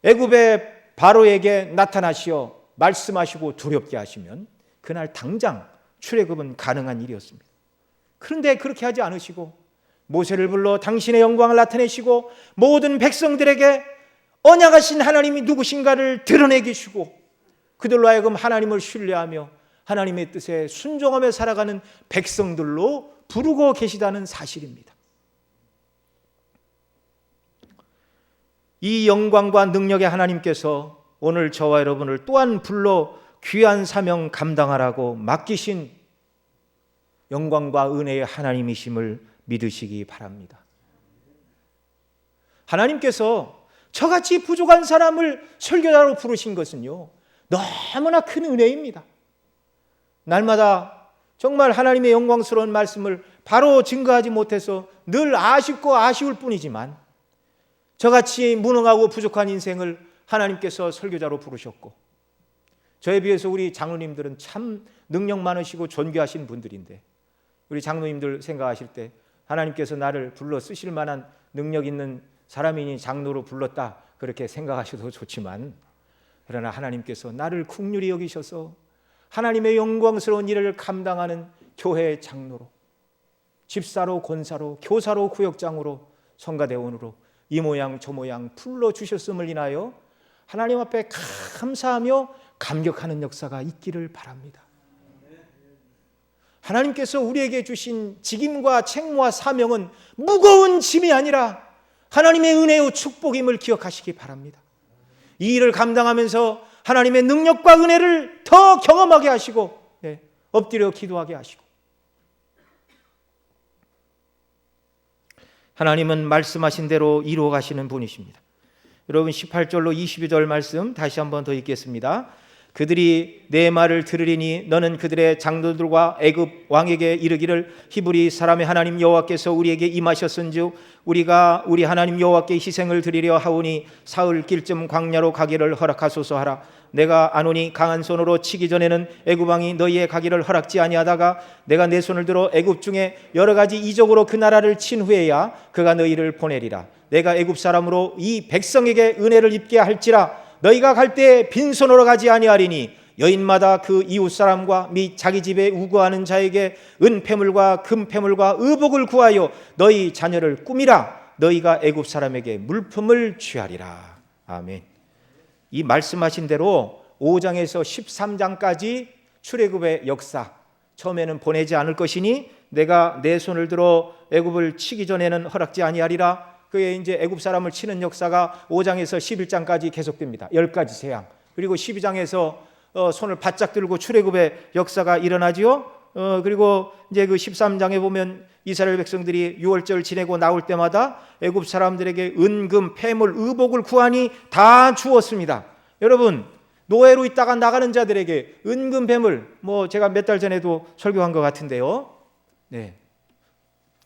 애굽의 바로에게 나타나시어 말씀하시고 두렵게 하시면 그날 당장 출애굽은 가능한 일이었습니다. 그런데 그렇게 하지 않으시고 모세를 불러 당신의 영광을 나타내시고 모든 백성들에게 언약하신 하나님이 누구신가를 드러내게 주시고 그들로 하여금 하나님을 신뢰하며 하나님의 뜻에 순종하며 살아가는 백성들로 부르고 계시다는 사실입니다. 이 영광과 능력의 하나님께서 오늘 저와 여러분을 또한 불러 귀한 사명 감당하라고 맡기신 영광과 은혜의 하나님이심을 믿으시기 바랍니다. 하나님께서 저같이 부족한 사람을 설교자로 부르신 것은요, 너무나 큰 은혜입니다. 날마다 정말 하나님의 영광스러운 말씀을 바로 증거하지 못해서 늘 아쉽고 아쉬울 뿐이지만 저같이 무능하고 부족한 인생을 하나님께서 설교자로 부르셨고 저에 비해서 우리 장로님들은 참 능력 많으시고 존귀하신 분들인데 우리 장로님들 생각하실 때 하나님께서 나를 불러 쓰실 만한 능력 있는 사람이니 장로로 불렀다 그렇게 생각하셔도 좋지만 그러나 하나님께서 나를 긍휼히 여기셔서 하나님의 영광스러운 일을 감당하는 교회의 장로로 집사로 권사로 교사로 구역장으로 성가대원으로 이 모양 저 모양 불러주셨음을 인하여 하나님 앞에 감사하며 감격하는 역사가 있기를 바랍니다. 하나님께서 우리에게 주신 직임과 책무와 사명은 무거운 짐이 아니라 하나님의 은혜의 축복임을 기억하시기 바랍니다. 이 일을 감당하면서 하나님의 능력과 은혜를 더 경험하게 하시고 엎드려 기도하게 하시고 하나님은 말씀하신 대로 이루어 가시는 분이십니다. 여러분 18절로 22절 말씀 다시 한번 더 읽겠습니다. 그들이 내 말을 들으리니 너는 그들의 장로들과 애굽 왕에게 이르기를 히브리 사람의 하나님 여호와께서 우리에게 임하셨은즉 우리가 우리 하나님 여호와께 희생을 드리려 하오니 사흘 길쯤 광야로 가기를 허락하소서 하라. 내가 아노니 강한 손으로 치기 전에는 애굽 왕이 너희의 가기를 허락지 아니하다가 내가 내 손을 들어 애굽 중에 여러 가지 이적으로 그 나라를 친 후에야 그가 너희를 보내리라. 내가 애굽 사람으로 이 백성에게 은혜를 입게 할지라. 너희가 갈 때 빈손으로 가지 아니하리니 여인마다 그 이웃 사람과 및 자기 집에 우거하는 자에게 은폐물과 금폐물과 의복을 구하여 너희 자녀를 꾸미라. 너희가 애굽 사람에게 물품을 취하리라. 아멘. 이 말씀하신 대로 5장에서 13장까지 출애굽의 역사, 처음에는 보내지 않을 것이니 내가 내 손을 들어 애굽을 치기 전에는 허락지 아니하리라. 그의 이제 애굽 사람을 치는 역사가 5장에서 11장까지 계속됩니다. 10가지 재앙. 그리고 12장에서 손을 바짝 들고 출애굽의 역사가 일어나지요. 그리고 이제 그 13장에 보면 이스라엘 백성들이 유월절 지내고 나올 때마다 애굽 사람들에게 은금, 폐물, 의복을 구하니 다 주었습니다. 여러분, 노예로 있다가 나가는 자들에게 은금, 폐물, 제가 몇 달 전에도 설교한 것 같은데요. 네.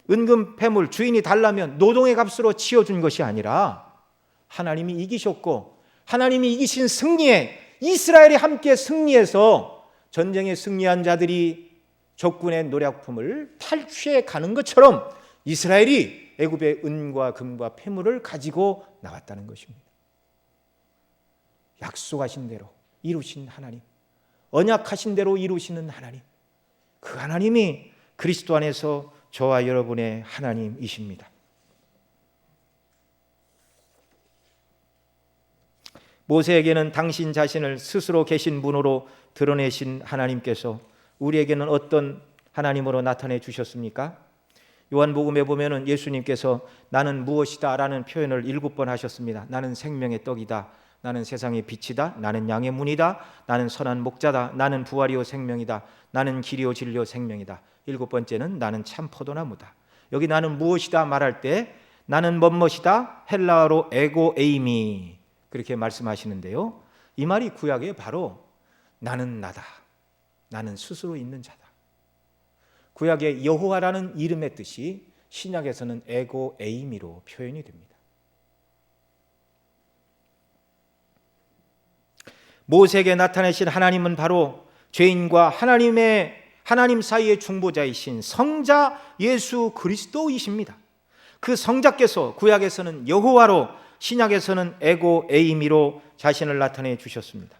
은금, 폐물, 주인이 달라면 노동의 값으로 치워준 것이 아니라 하나님이 이기셨고 하나님이 이기신 승리에 이스라엘이 함께 승리해서 전쟁에 승리한 자들이 적군의 노략품을 탈취해 가는 것처럼 이스라엘이 애굽의 은과 금과 폐물을 가지고 나왔다는 것입니다. 약속하신 대로 이루신 하나님, 언약하신 대로 이루시는 하나님, 그 하나님이 그리스도 안에서 저와 여러분의 하나님이십니다. 모세에게는 당신 자신을 스스로 계신 분으로 드러내신 하나님께서 우리에게는 어떤 하나님으로 나타내 주셨습니까? 요한복음에 보면은 예수님께서 나는 무엇이다 라는 표현을 7번 하셨습니다. 나는 생명의 떡이다. 나는 세상의 빛이다. 나는 양의 문이다. 나는 선한 목자다. 나는 부활이요 생명이다. 나는 길이요 진리요 생명이다. 7번째는 나는 참 포도나무다. 여기 나는 무엇이다 말할 때 나는 뭐뭐이다 헬라어로 에고 에이미 그렇게 말씀하시는데요. 이 말이 구약에 바로 나는 나다. 나는 스스로 있는 자다. 구약의 여호와라는 이름의 뜻이 신약에서는 에고 에이미로 표현이 됩니다. 모세에게 나타내신 하나님은 바로 죄인과 하나님 사이의 중보자이신 성자 예수 그리스도이십니다. 그 성자께서 구약에서는 여호와로 신약에서는 에고 에이미로 자신을 나타내 주셨습니다.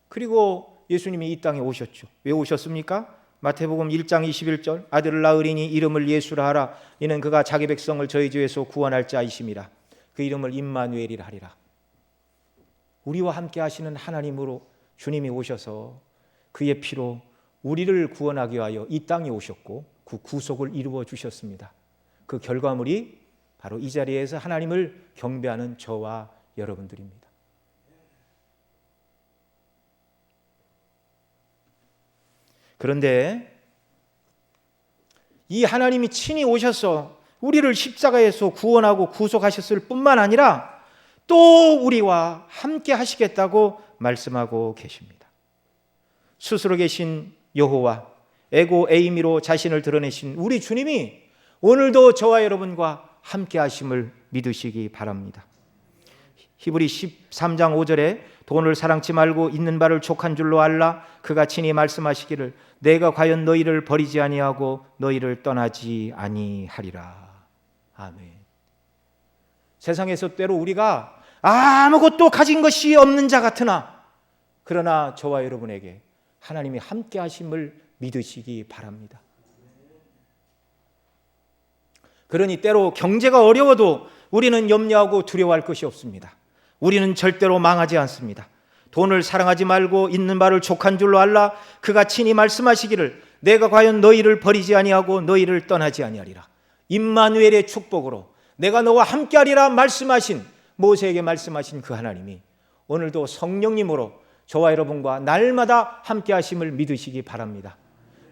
그리고 예수님이 이 땅에 오셨죠. 왜 오셨습니까? 마태복음 1장 21절 아들을 낳으리니 이름을 예수라 하라. 이는 그가 자기 백성을 저희 죄에서 구원할 자이심이라. 그 이름을 임마누엘이라 하리라. 우리와 함께 하시는 하나님으로 주님이 오셔서 그의 피로 우리를 구원하기 위하여 이 땅에 오셨고 그 구속을 이루어 주셨습니다. 그 결과물이 바로 이 자리에서 하나님을 경배하는 저와 여러분들입니다. 그런데 이 하나님이 친히 오셔서 우리를 십자가에서 구원하고 구속하셨을 뿐만 아니라 또 우리와 함께 하시겠다고 말씀하고 계십니다. 스스로 계신 여호와 에고 에이미로 자신을 드러내신 우리 주님이 오늘도 저와 여러분과 함께 하심을 믿으시기 바랍니다. 히브리 13장 5절에 돈을 사랑치 말고 있는 바를 족한 줄로 알라. 그가 친히 말씀하시기를 내가 과연 너희를 버리지 아니하고 너희를 떠나지 아니하리라. 아멘. 세상에서 때로 우리가 아무것도 가진 것이 없는 자 같으나 그러나 저와 여러분에게 하나님이 함께 하심을 믿으시기 바랍니다. 그러니 때로 경제가 어려워도 우리는 염려하고 두려워할 것이 없습니다. 우리는 절대로 망하지 않습니다. 돈을 사랑하지 말고 있는 바를 족한 줄로 알라. 그가 친히 말씀하시기를 내가 과연 너희를 버리지 아니하고 너희를 떠나지 아니하리라. 임마누엘의 축복으로 내가 너와 함께하리라 말씀하신 모세에게 말씀하신 그 하나님이 오늘도 성령님으로 저와 여러분과 날마다 함께하심을 믿으시기 바랍니다.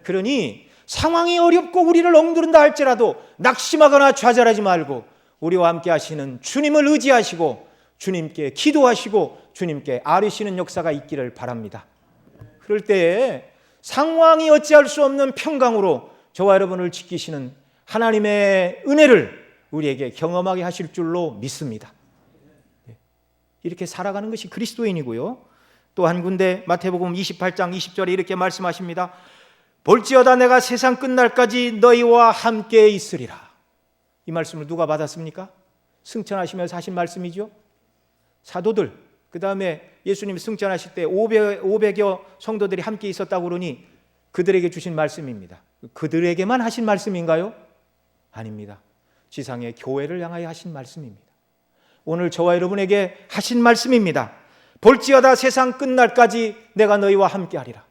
그러니 상황이 어렵고 우리를 엉두른다 할지라도 낙심하거나 좌절하지 말고 우리와 함께 하시는 주님을 의지하시고 주님께 기도하시고 주님께 아뢰시는 역사가 있기를 바랍니다. 그럴 때에 상황이 어찌할 수 없는 평강으로 저와 여러분을 지키시는 하나님의 은혜를 우리에게 경험하게 하실 줄로 믿습니다. 이렇게 살아가는 것이 그리스도인이고요. 또 한 군데 마태복음 28장 20절에 이렇게 말씀하십니다. 볼지어다 내가 세상 끝날까지 너희와 함께 있으리라. 이 말씀을 누가 받았습니까? 승천하시면서 하신 말씀이죠. 사도들, 그 다음에 예수님 승천하실 때 500여 성도들이 함께 있었다고 그러니 그들에게 주신 말씀입니다. 그들에게만 하신 말씀인가요? 아닙니다. 지상의 교회를 향하여 하신 말씀입니다. 오늘 저와 여러분에게 하신 말씀입니다. 볼지어다 세상 끝날까지 내가 너희와 함께하리라.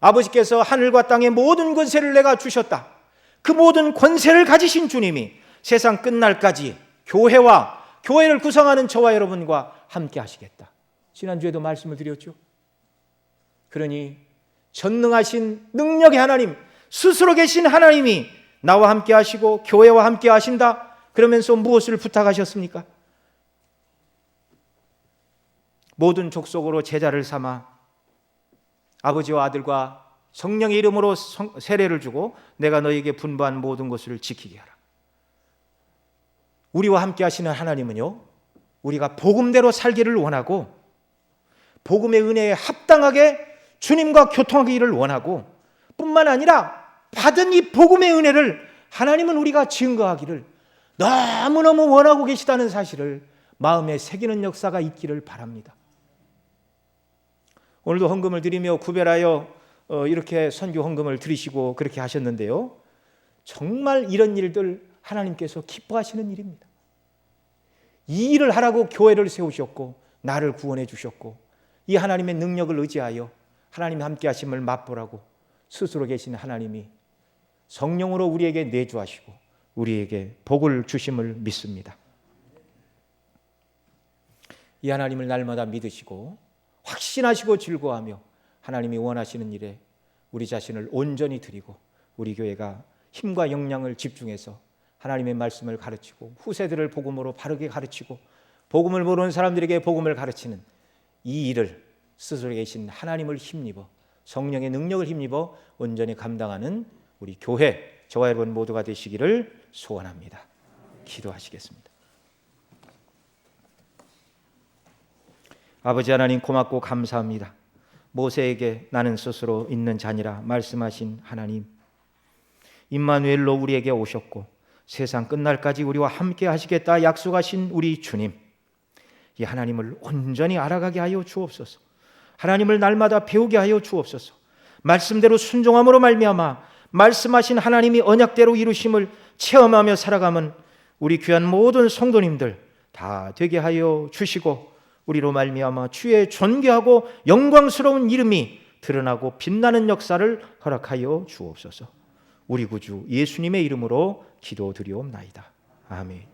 아버지께서 하늘과 땅의 모든 권세를 내가 주셨다. 그 모든 권세를 가지신 주님이 세상 끝날까지 교회를 구성하는 저와 여러분과 함께 하시겠다. 지난주에도 말씀을 드렸죠. 그러니 전능하신 능력의 하나님, 스스로 계신 하나님이 나와 함께 하시고 교회와 함께 하신다. 그러면서 무엇을 부탁하셨습니까? 모든 족속으로 제자를 삼아 아버지와 아들과 성령의 이름으로 세례를 주고 내가 너희에게 분부한 모든 것을 지키게 하라. 우리와 함께 하시는 하나님은요, 우리가 복음대로 살기를 원하고 복음의 은혜에 합당하게 주님과 교통하기를 원하고 뿐만 아니라 받은 이 복음의 은혜를 하나님은 우리가 증거하기를 너무너무 원하고 계시다는 사실을 마음에 새기는 역사가 있기를 바랍니다. 오늘도 헌금을 드리며 구별하여 이렇게 선교 헌금을 드리시고 그렇게 하셨는데요, 정말 이런 일들 하나님께서 기뻐하시는 일입니다. 이 일을 하라고 교회를 세우셨고 나를 구원해 주셨고 이 하나님의 능력을 의지하여 하나님의 함께 하심을 맛보라고 스스로 계신 하나님이 성령으로 우리에게 내주하시고 우리에게 복을 주심을 믿습니다. 이 하나님을 날마다 믿으시고 확신하시고 즐거워하며 하나님이 원하시는 일에 우리 자신을 온전히 드리고 우리 교회가 힘과 역량을 집중해서 하나님의 말씀을 가르치고 후세들을 복음으로 바르게 가르치고 복음을 모르는 사람들에게 복음을 가르치는 이 일을 스스로 계신 하나님을 힘입어 성령의 능력을 힘입어 온전히 감당하는 우리 교회 저와 여러분 모두가 되시기를 소원합니다. 기도하시겠습니다. 아버지 하나님 고맙고 감사합니다. 모세에게 나는 스스로 있는 자니라 말씀하신 하나님, 임마누엘로 우리에게 오셨고 세상 끝날까지 우리와 함께 하시겠다 약속하신 우리 주님, 이 하나님을 온전히 알아가게 하여 주옵소서. 하나님을 날마다 배우게 하여 주옵소서. 말씀대로 순종함으로 말미암아 말씀하신 하나님이 언약대로 이루심을 체험하며 살아가면 우리 귀한 모든 성도님들 다 되게 하여 주시고 우리로 말미암아 주의 존귀하고 영광스러운 이름이 드러나고 빛나는 역사를 허락하여 주옵소서. 우리 구주 예수님의 이름으로 기도드리옵나이다. 아멘.